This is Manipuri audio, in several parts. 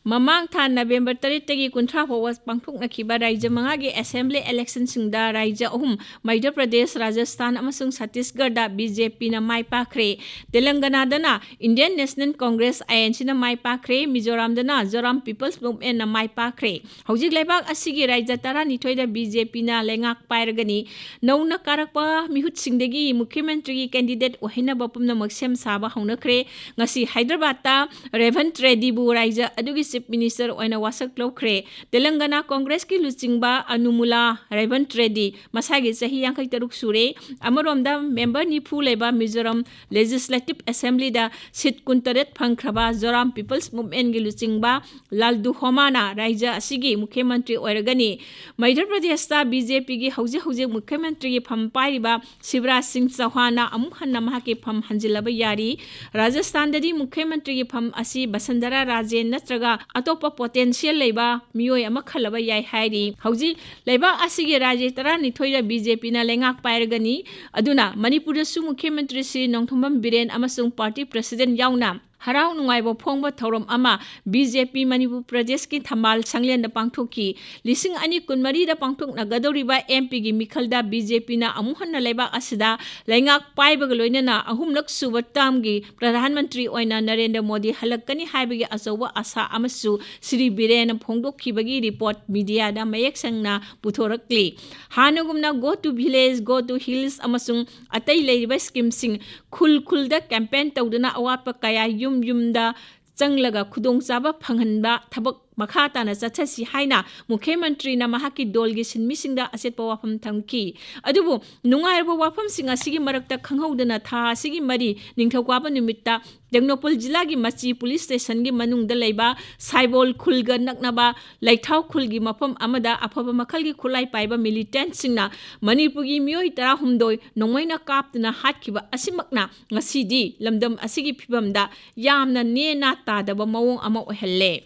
Mamang tha November 3 kunthra fawas pangthoknakiba Raija mangagi Assembly election singda Raija ahum Madhya Pradesh, Rajasthan amasung Chhattisgarh da BJP na mai pakhre. Telangana dana Indian National Congress ANC na mai pakhre. Mizoram dana Zoram People's Movement na mai pakhre. Houjik laibak asigi Raija tara nithoi da BJP na lengak pairagani. Nauna karakpa mihut singdagi Mukhyamantri candidate ohina bapum na magsem saba haunakre. Ngasi Hyderabad ta Retd bu Raija adugi Chief Minister oina wasak lawkhre. Telangana Congress ki luchingba Anumula Retd masagi chahi 53 sure. Amaromda member nifu leba Mizoram Legislative Assembly da seat 19 phangkhraba Zoram People's Movement gi luchingba Laldu Homana Raija asigi Mukhyamantri oiragani. Madhya Pradesh ta BJP gi hauji Mukhyamantri gi pham pairiba Shivraj Singh Chauhan na amuk hanna mahaki pham hanjilaba yari. Rajasthan dadi Mukhyamantri gi pham asi Basandara Rajen natraga atopa potential leba mioi ama khalaba yai hairi. Hauji leba asigi Raje tara nithoi BJP na lengak pairagani. Aduna Manipur da su Mukhyamantri Sri Nongthombam Biren amasung party president yauna Harau nungaibo phongba thorom ama BJP Manipur Pradesh ki thamal sanglen da pangthoki lising ani kunmari da pangthok na gadoriba MP gi mikhalda BJP na amuhanna leba asida lengak paiba galoina na ahumlak suba tam gi Pradhan Mantri oina Narendra Modi halakani haibagi asawa asa amasu Sri Biren phongdokki bagi report media da mayek sangna puthorakli hanugumna go to village go to hills amasung atai leiba scheme sing khul da campaign tawduna awapa kaya yumda changlaga khudong chaba phanghanba thabak makha tana chathasi haina Mukhyamantri na mahaki dolgi sinmisingda asetpa wafam thamki adubu nungairba wafam singa sigi marakta khanghaudana tha sigi mari ningthaukwaba numitta Tengnopal jila gi machi police station gi manungda leiba saibol khulga naknaba laithau khulgi mafam amada afaba makhal gi khulai paiba militant singna Manipurgi mioi 12 nongmaina kaptuna hatkiba asimakna ngasidi lamdam asigi phibamda yamna nena tadaba mawong ama ohelle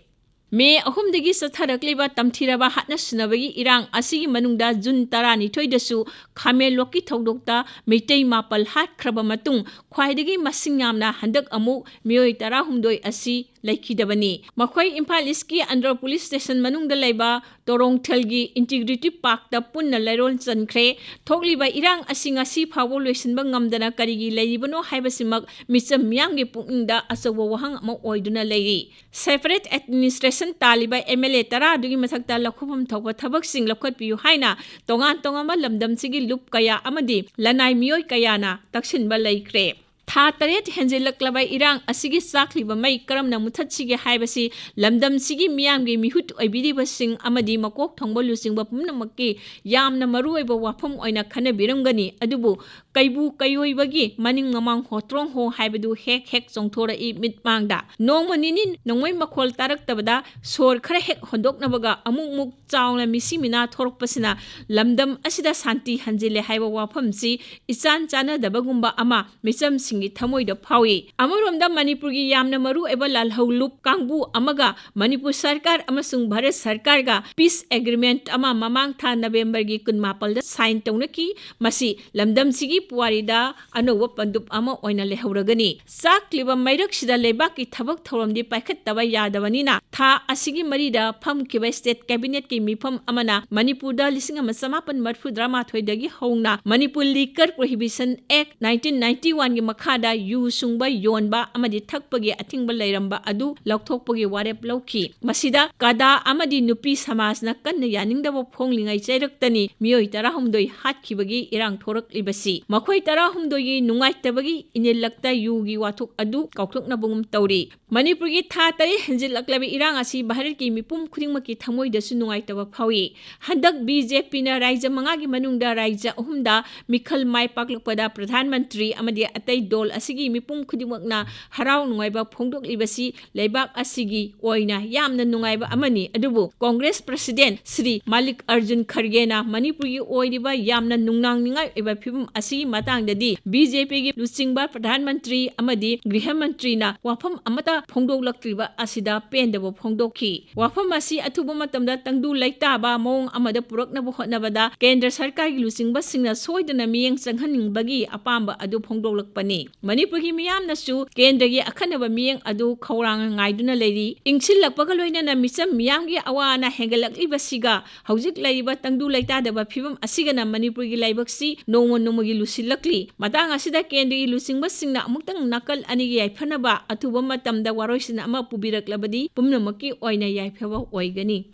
Me ahumdagi satharakliba tamthiraba hatna sunabagi irang asigi manungda June 12 dasu Khamel Loki thogdokta Meitei Mapal hat khraba matung khwaidagi masing yamna handak amu mioi 12 asi laikidabani makhoi Imphal East Andhra Police Station manungda leiba Torong Thelgi Integrity Park ta punna lairol chankhre thogliba irang asinga si phawo loisinba ngamdana karigi leibano haibasimak micham miyamgi pungingda asawa wahang ama oiduna leiri separate administration taliba MLA tara dugi mathakta lakhopam thokba thabak sing lakhot piu haina tongan tongama lamdam sigi lup kaya amadi lanai mioi kayana taksinba leikre Tha taret henjelaklaba irang asigi sakliba mai karamna muthatsige haibasi lamdam sigi miyamgi mihut oibiriba sing amadi makok thongba lusingba pumnamakki yamna maruoiba wafam oina khanabiramgani adubu kaibu kayoibagi maning mamang hotrong ho haibadu hek chongthora I mitmangda nongma ninin nongmai makhol taraktabada sor khara hek hondoknabaga amukmuk chawna misimina thorokpasina lamdam asida santi hanjile haiba wafamsi ichan chana dabagumba ama micham singi thamoida phawi amaromda Manipurgi yamna maru eba lalhau lup kangbu amaga Manipur Sarkar amasung Bharat Sarkar ga peace agreement ama mamang tha November gi 18 da sign tawnaki masi lamdam sigi puwarida anowa pandup ama oina lehauragani sakliba mairak sida lebaki thabak thoromdi paikhattaba yadabanina tha asigi marida phamkiba state cabinet ki mifam amana Manipur da 1993 dagi hongna Manipur Liquor Prohibition Act 1991 gi makhada yu sungba yonba amadi thakpagi athingba leiramba adu lokthokpagi warep lawki masida kada amadi nupi samajna kanna yaningdaba phonglingai chairaktani mioi 12 hatkibagi irang thorak libasi makhoi 12 gi nungaitabagi inelakta yugi wathuk adu kauthokna bungum tawri Manipurgi tha tari henjilaklabi irang asi Bharat ki mipum khudingmaki thamoida su nungaitaba phawi handak BJP na raija mangagi manungda raija ahumda mikhal mai paklakpada Pradhan Mantri amadi atai dol asigi mipum khudingmakna harau nungaiba phongdoklibasi leibak asigi oina yamna nungaiba amani adubu Congress President Sri Malik Arjun Kharge na Manipurgi Oiriba yamna nungnang ningai eba phibum asigi matangdadi BJP gi luchingba Pradhan Mantri amadi Griha Mantri na wafam amata phongdoklaktriba asida pendaba phongdokhi wafam asi athuba matamda tangdu laitaba mong amada puraknaba hotnabada Kendra Sarkar gi luchingba singna soidana miyeng changhaningbagi apamba adu phongdoklakpani Manipurgi miyamnasu kendragi akhanaba miyeng adu khawrang ngaiduna leiri ingsilakpaga loinana micham miyamgi awana hengalakibasiga Houjik laiba tangdu laitadaba Fibam asigana Manipurgi laibaksi nongmogi lusilakli matang asida kendrigi lusingbasingna amuktang nakal anigi yaifanaba athuba matamda waroisina ama pubiraklabadi pumnamaki oina yaifaba oigani